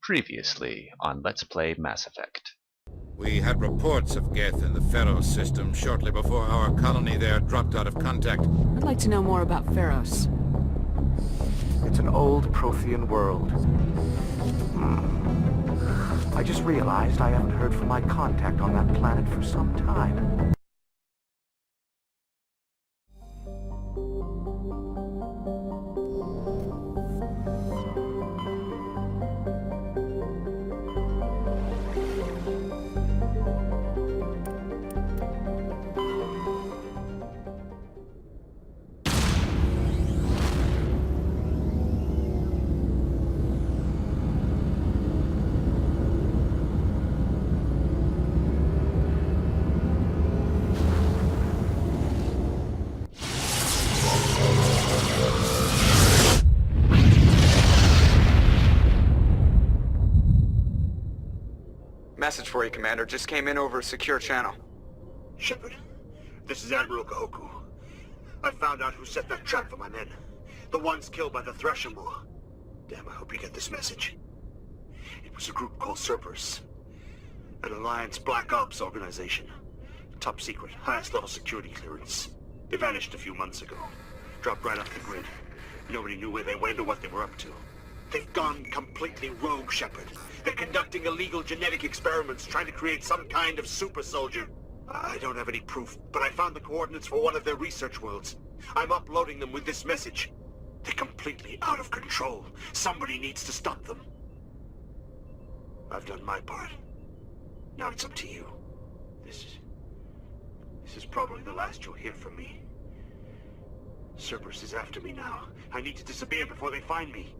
Previously on Let's Play Mass Effect. We had reports of Geth in the Feros system shortly before our colony there dropped out of contact. I'd like to know more about Feros. It's an old Prothean world. I just realized I haven't heard from my contact on that planet for some time. Message for you, Commander. Just came in over a secure channel. Shepard, this is Admiral Kahoku. I found out who set that trap for my men. The ones killed by the Threshamur. Damn, I hope you get this message. It was a group called Cerberus. An Alliance Black Ops organization. Top secret, highest level security clearance. They vanished a few months ago. Dropped right off the grid. Nobody knew where they went or what they were up to. They've gone completely rogue, Shepard. They're conducting illegal genetic experiments, trying to create some kind of super soldier. I don't have any proof, but I found the coordinates for one of their research worlds. I'm uploading them with this message. They're completely out of control. Somebody needs to stop them. I've done my part. Now it's up to you. This is probably the last you'll hear from me. Cerberus is after me now. I need to disappear before they find me.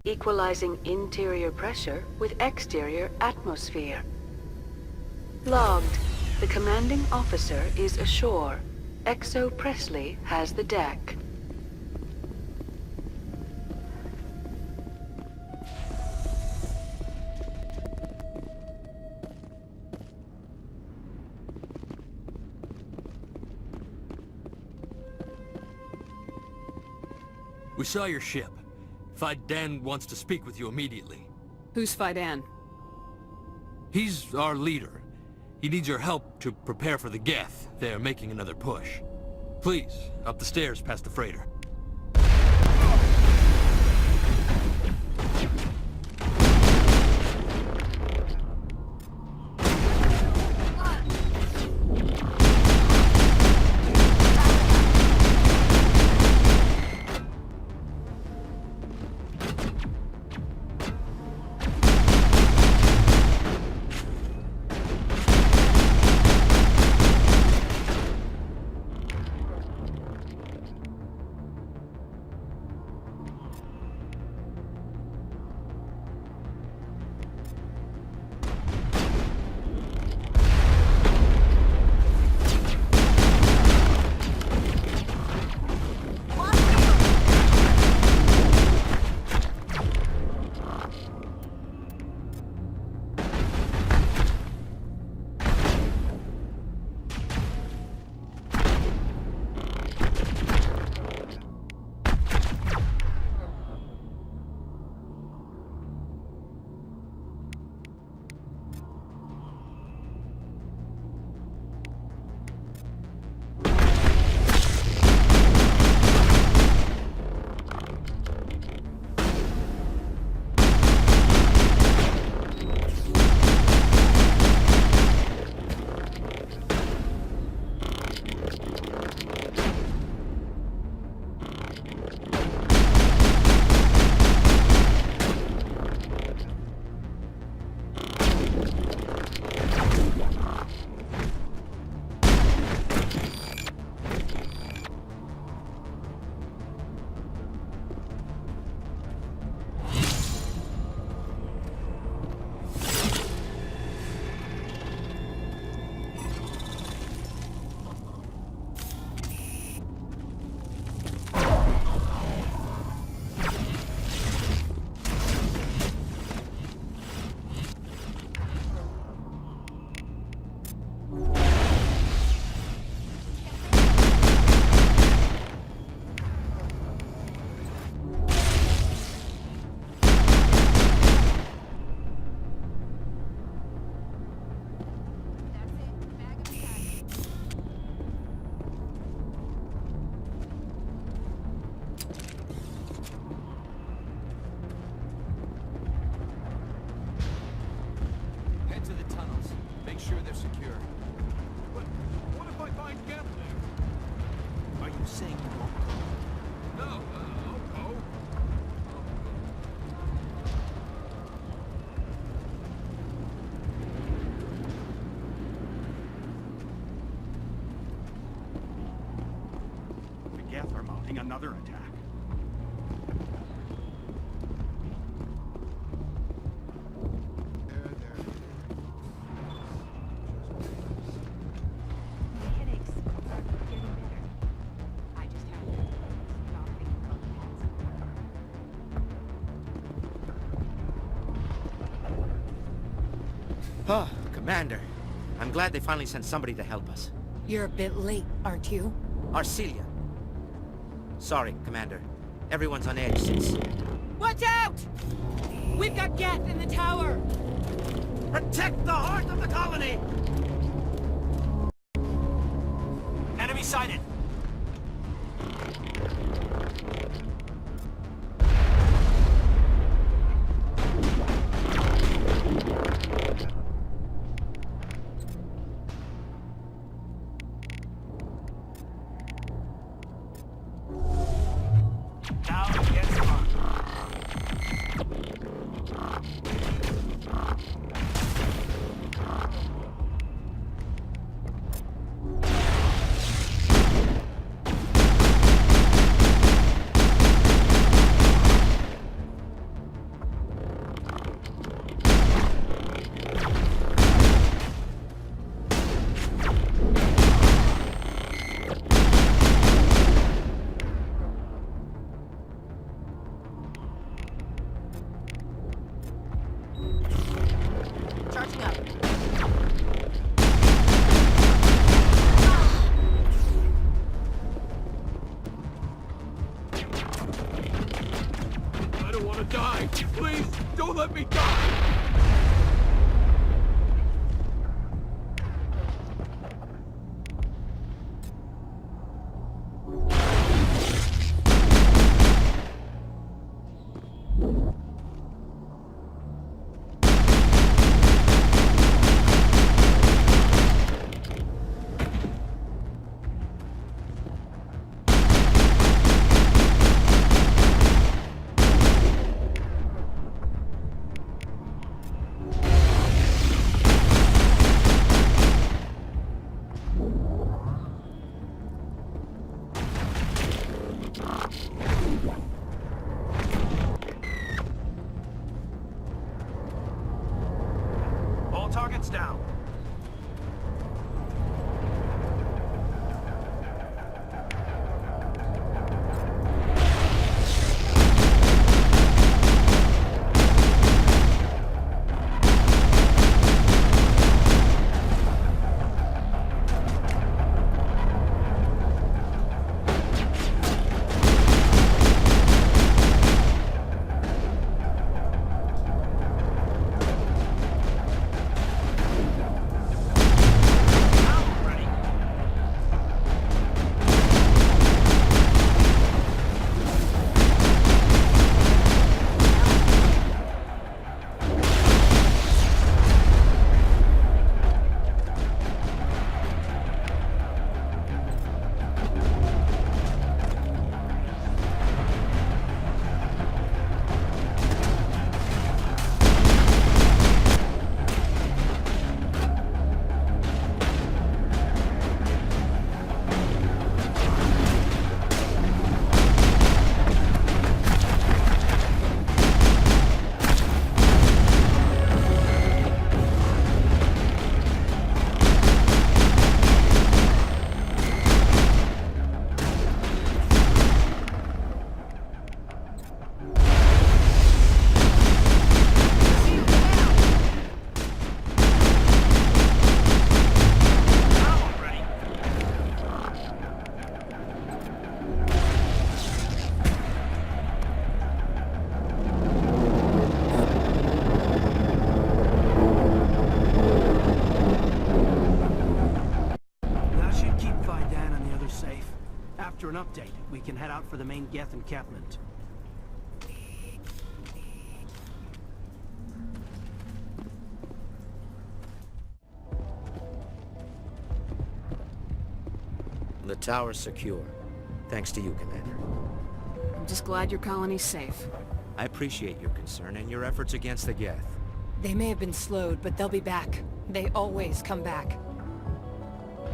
Equalizing interior pressure with exterior atmosphere. Logged. The commanding officer is ashore. Exo Presley has the deck. We saw your ship. Fidan wants to speak with you immediately. Who's Fidan? He's our leader. He needs your help to prepare for the Geth. They're making another push. Please, up the stairs past the freighter. another attack. Headaches are getting better. I just have to stop thinking about cats. Oh, Commander. I'm glad they finally sent somebody to help us. You're a bit late, aren't you? Arcelia. Sorry, Commander. Everyone's on edge since... Watch out! We've got Geth in the tower! Protect the heart of the colony! Enemy sighted! Now against mark. Charging up. I don't want to die! Please, don't let me die! All targets down. Now ready. Now ready. That should keep Vidan and the others safe. After an update, we can head out for the main Geth encampment. The tower's secure. Thanks to you, Commander. I'm just glad your colony's safe. I appreciate your concern and your efforts against the Geth. They may have been slowed, but they'll be back. They always come back.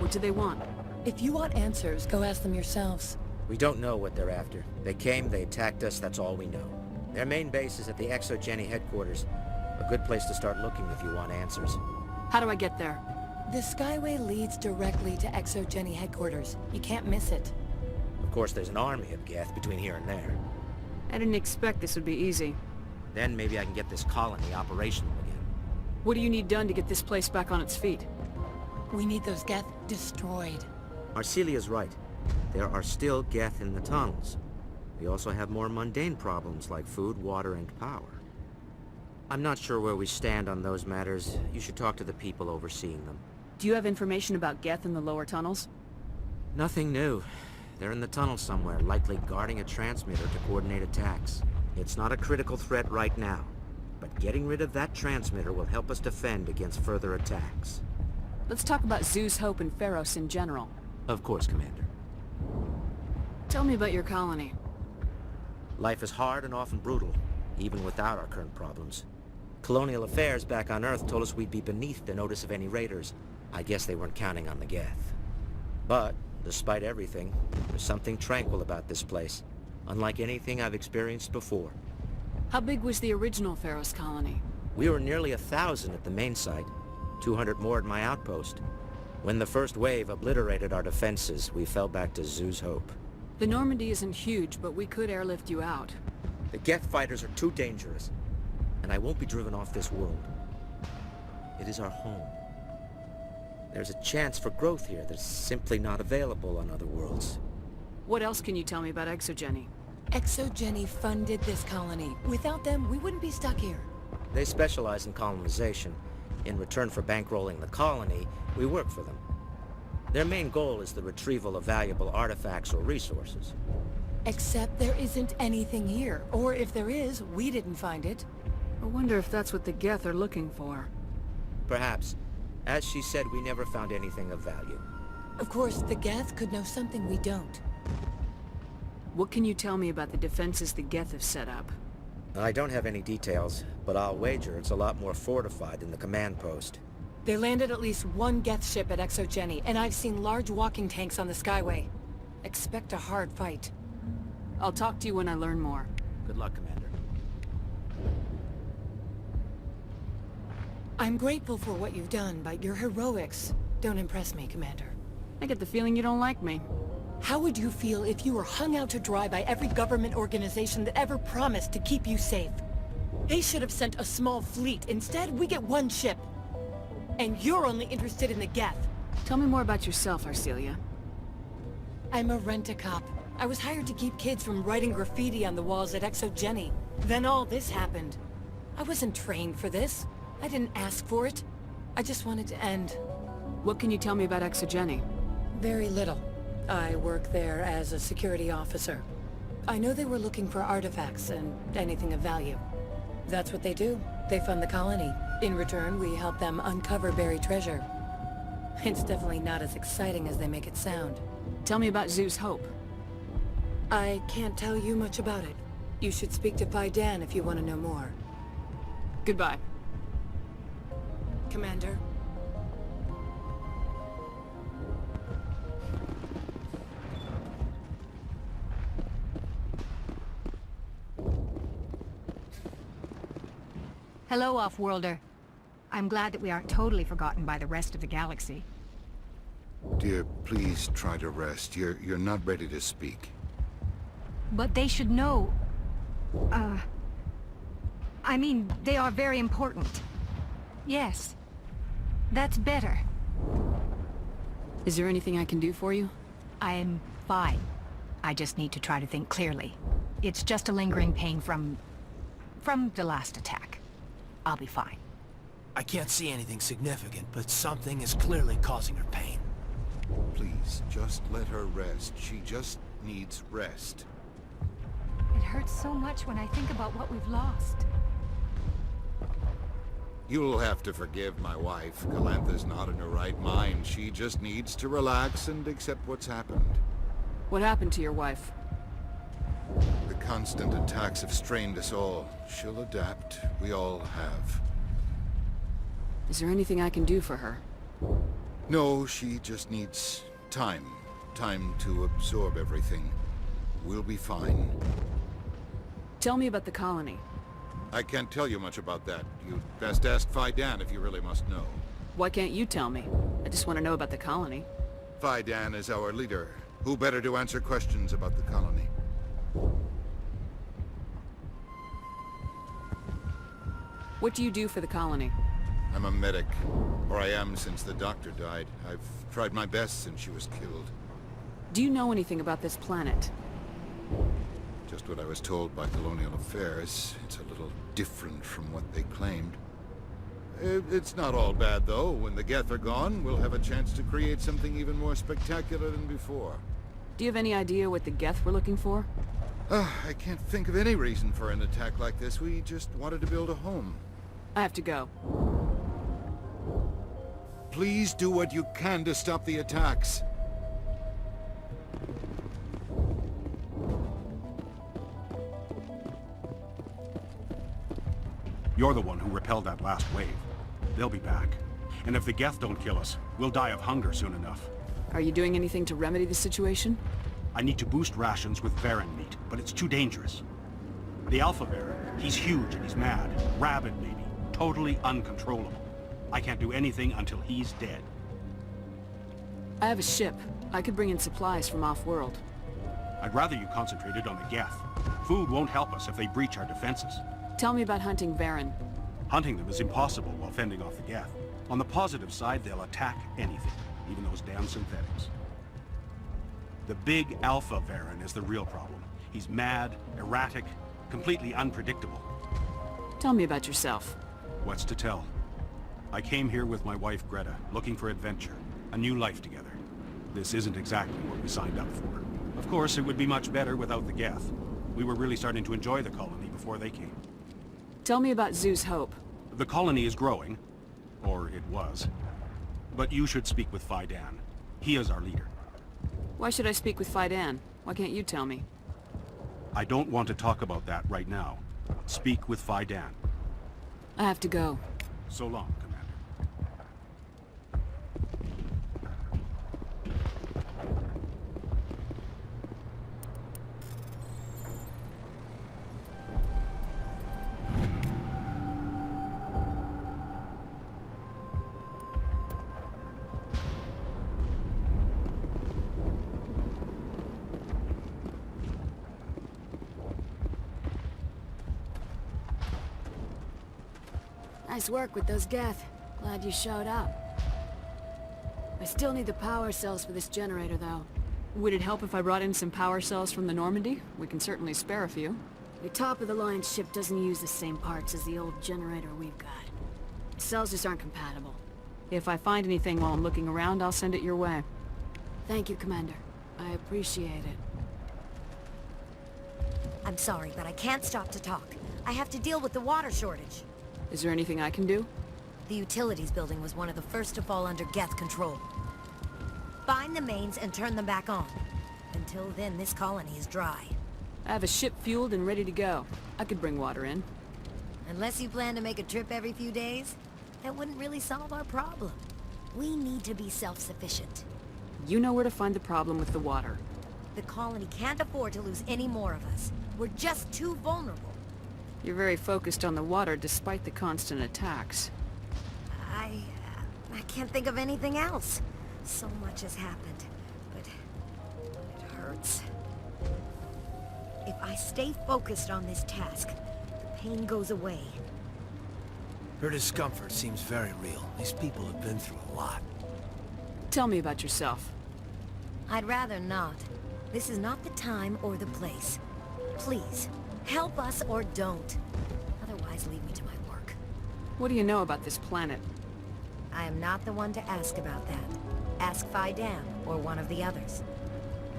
What do they want? If you want answers, go ask them yourselves. We don't know what they're after. They came, they attacked us, that's all we know. Their main base is at the ExoGeni headquarters. A good place to start looking if you want answers. How do I get there? The Skyway leads directly to ExoGeni headquarters. You can't miss it. Of course, there's an army of Geth between here and there. I didn't expect this would be easy. Then maybe I can get this colony operational again. What do you need done to get this place back on its feet? We need those Geth destroyed. Arcelia's right. There are still Geth in the tunnels. We also have more mundane problems like food, water, and power. I'm not sure where we stand on those matters. You should talk to the people overseeing them. Do you have information about Geth in the lower tunnels? Nothing new. They're in the tunnel somewhere, likely guarding a transmitter to coordinate attacks. It's not a critical threat right now, but getting rid of that transmitter will help us defend against further attacks. Let's talk about Zeus, Hope, and Feros in general. Of course, Commander. Tell me about your colony. Life is hard and often brutal, even without our current problems. Colonial affairs back on Earth told us we'd be beneath the notice of any raiders. I guess they weren't counting on the Geth. But, despite everything, there's something tranquil about this place, unlike anything I've experienced before. How big was the original Feros colony? We were nearly 1,000 at the main site, 200 more at my outpost. When the first wave obliterated our defenses, we fell back to Zeus Hope. The Normandy isn't huge, but we could airlift you out. The Geth fighters are too dangerous, and I won't be driven off this world. It is our home. There's a chance for growth here that's simply not available on other worlds. What else can you tell me about ExoGeni? ExoGeni funded this colony. Without them, we wouldn't be stuck here. They specialize in colonization. In return for bankrolling the colony, we work for them. Their main goal is the retrieval of valuable artifacts or resources. Except there isn't anything here. Or if there is, we didn't find it. I wonder if that's what the Geth are looking for. Perhaps. As she said, we never found anything of value. Of course, the Geth could know something we don't. What can you tell me about the defenses the Geth have set up? I don't have any details, but I'll wager it's a lot more fortified than the command post. They landed at least one Geth ship at ExoGeni, and I've seen large walking tanks on the Skyway. Expect a hard fight. I'll talk to you when I learn more. Good luck, Commander. I'm grateful for what you've done, but your heroics don't impress me, Commander. I get the feeling you don't like me. How would you feel if you were hung out to dry by every government organization that ever promised to keep you safe? They should have sent a small fleet. Instead, we get one ship. And you're only interested in the Geth. Tell me more about yourself, Arcelia. I'm a rent-a-cop. I was hired to keep kids from writing graffiti on the walls at ExoGeni. Then all this happened. I wasn't trained for this. I didn't ask for it. I just wanted to end. What can you tell me about ExoGeni? Very little. I work there as a security officer. I know they were looking for artifacts and anything of value. That's what they do. They fund the colony. In return, we help them uncover buried treasure. It's definitely not as exciting as they make it sound. Tell me about Zeus Hope. I can't tell you much about it. You should speak to Pai Dan if you want to know more. Goodbye. Commander. Hello, Off-Worlder. I'm glad that we aren't totally forgotten by the rest of the galaxy. Dear, please try to rest. You're not ready to speak. But they should know... I mean, they are very important. Yes. That's better. Is there anything I can do for you? I'm fine. I just need to try to think clearly. It's just a lingering pain from the last attack. I'll be fine. I can't see anything significant, but something is clearly causing her pain. Please, just let her rest. She just needs rest. It hurts so much when I think about what we've lost. You'll have to forgive my wife. Calantha's not in her right mind. She just needs to relax and accept what's happened. What happened to your wife? The constant attacks have strained us all. She'll adapt. We all have. Is there anything I can do for her? No, she just needs time. Time to absorb everything. We'll be fine. Tell me about the colony. I can't tell you much about that. You'd best ask Fidan if you really must know. Why can't you tell me? I just want to know about the colony. Fidan is our leader. Who better to answer questions about the colony? What do you do for the colony? I'm a medic. Or I am since the doctor died. I've tried my best since she was killed. Do you know anything about this planet? Just what I was told by Colonial Affairs. It's a little different from what they claimed. It's not all bad, though. When the Geth are gone, we'll have a chance to create something even more spectacular than before. Do you have any idea what the Geth were looking for? I can't think of any reason for an attack like this. We just wanted to build a home. I have to go. Please do what you can to stop the attacks. You're the one who repelled that last wave. They'll be back. And if the Geth don't kill us, we'll die of hunger soon enough. Are you doing anything to remedy the situation? I need to boost rations with Varen meat, but it's too dangerous. The Alpha Varen, he's huge and he's mad. Rabid, maybe. Totally uncontrollable. I can't do anything until he's dead. I have a ship. I could bring in supplies from off-world. I'd rather you concentrated on the Geth. Food won't help us if they breach our defenses. Tell me about hunting Varen. Hunting them is impossible while fending off the Geth. On the positive side, they'll attack anything, even those damn synthetics. The big Alpha Varen is the real problem. He's mad, erratic, completely unpredictable. Tell me about yourself. What's to tell? I came here with my wife Greta, looking for adventure, a new life together. This isn't exactly what we signed up for. Of course, it would be much better without the Geth. We were really starting to enjoy the colony before they came. Tell me about Zoo's Hope. The colony is growing. Or it was. But you should speak with Fidan. He is our leader. Why should I speak with Fidan? Why can't you tell me? I don't want to talk about that right now. Speak with Fidan. I have to go. So long, Commander. Nice work with those Geth. Glad you showed up. I still need the power cells for this generator, though. Would it help if I brought in some power cells from the Normandy? We can certainly spare a few. The top-of-the-line ship doesn't use the same parts as the old generator we've got. The cells just aren't compatible. If I find anything while I'm looking around, I'll send it your way. Thank you, Commander. I appreciate it. I'm sorry, but I can't stop to talk. I have to deal with the water shortage. Is there anything I can do? The utilities building was one of the first to fall under Geth control. Find the mains and turn them back on. Until then, this colony is dry. I have a ship fueled and ready to go. I could bring water in. Unless you plan to make a trip every few days, that wouldn't really solve our problem. We need to be self-sufficient. You know where to find the problem with the water. The colony can't afford to lose any more of us. We're just too vulnerable. You're very focused on the water despite the constant attacks. I can't think of anything else. So much has happened, but it hurts. If I stay focused on this task, the pain goes away. Her discomfort seems very real. These people have been through a lot. Tell me about yourself. I'd rather not. This is not the time or the place. Please, help us or don't. Otherwise, leave me to my work. What do you know about this planet? I am not the one to ask about that. Ask Fidan or one of the others.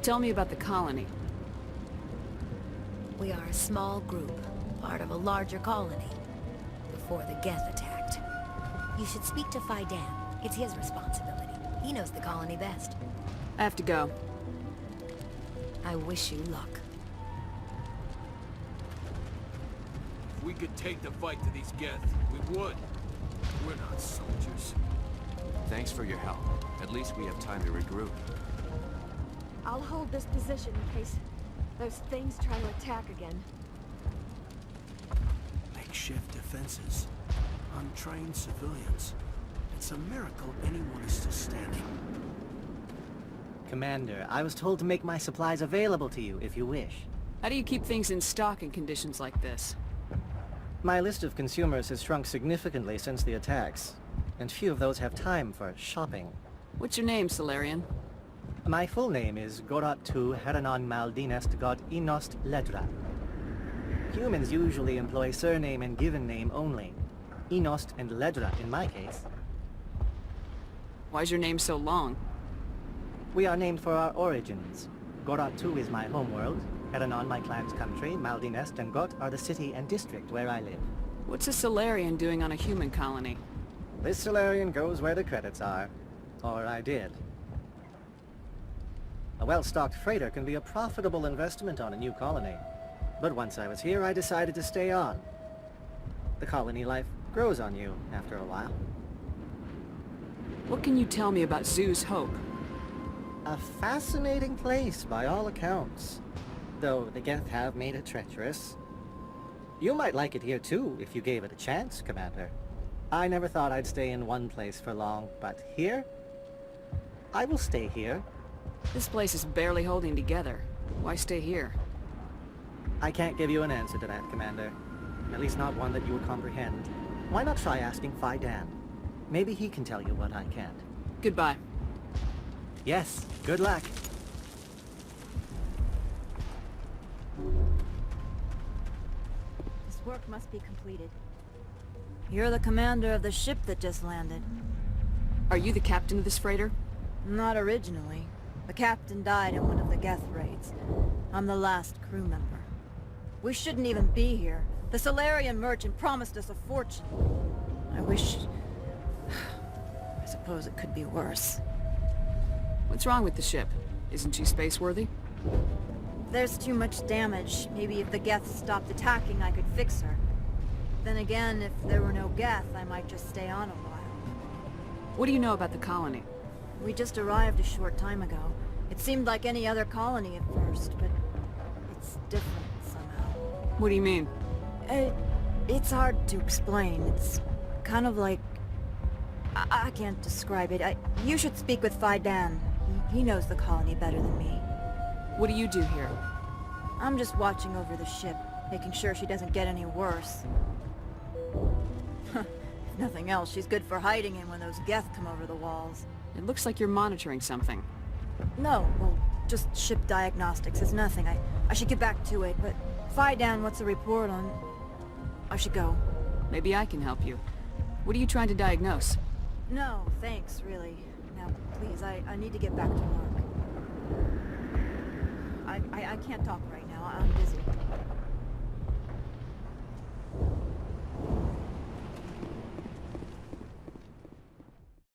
Tell me about the colony. We are a small group, part of a larger colony. Before the Geth attacked. You should speak to Fidan. It's his responsibility. He knows the colony best. I have to go. I wish you luck. If we could take the fight to these Geth, we would. We're not soldiers. Thanks for your help. At least we have time to regroup. I'll hold this position in case Those things try to attack again. Makeshift defenses. Untrained civilians. It's a miracle anyone is still standing. Commander, I was told to make my supplies available to you if you wish. How do you keep things in stock in conditions like this? My list of consumers has shrunk significantly since the attacks, and few of those have time for shopping. What's your name, Solarian? My full name is Goratu Heranon Maldinest God Inost Ledra. Humans usually employ surname and given name only. Inost and Ledra in my case. Why's your name so long? We are named for our origins. Goratu is my homeworld, Heranon my clan's country, Maldinest and Got are the city and district where I live. What's a Solarian doing on a human colony? This Solarian goes where the credits are. Or I did. A well-stocked freighter can be a profitable investment on a new colony. But once I was here, I decided to stay on. The colony life grows on you after a while. What can you tell me about Zoo's Hope? A fascinating place by all accounts. Though the Geth have made it treacherous. You might like it here too, if you gave it a chance, Commander. I never thought I'd stay in one place for long, but here? I will stay here. This place is barely holding together. Why stay here? I can't give you an answer to that, Commander. At least not one that you would comprehend. Why not try asking Phi Dan? Maybe he can tell you what I can't. Goodbye. Yes, good luck. This work must be completed. You're the commander of the ship that just landed. Are you the captain of this freighter? Not originally. The captain died in one of the Geth raids. I'm the last crew member. We shouldn't even be here. The Solarian merchant promised us a fortune. I wish... I suppose it could be worse. What's wrong with the ship? Isn't she space-worthy? There's too much damage. Maybe if the Geth stopped attacking, I could fix her. Then again, if there were no Geth, I might just stay on a while. What do you know about the colony? We just arrived a short time ago. It seemed like any other colony at first, but it's different somehow. What do you mean? It's hard to explain. It's kind of like... I can't describe it. You should speak with Phi Dan. He knows the colony better than me. What do you do here? I'm just watching over the ship, making sure she doesn't get any worse. If nothing else, she's good for hiding in when those Geth come over the walls. It looks like you're monitoring something. No, well, just ship diagnostics. It's nothing. I should get back to it, but... Phi Dan, what's the report on... I should go. Maybe I can help you. What are you trying to diagnose? No, thanks, really. Now, please, I need to get back to work. I can't talk right now. I'm busy.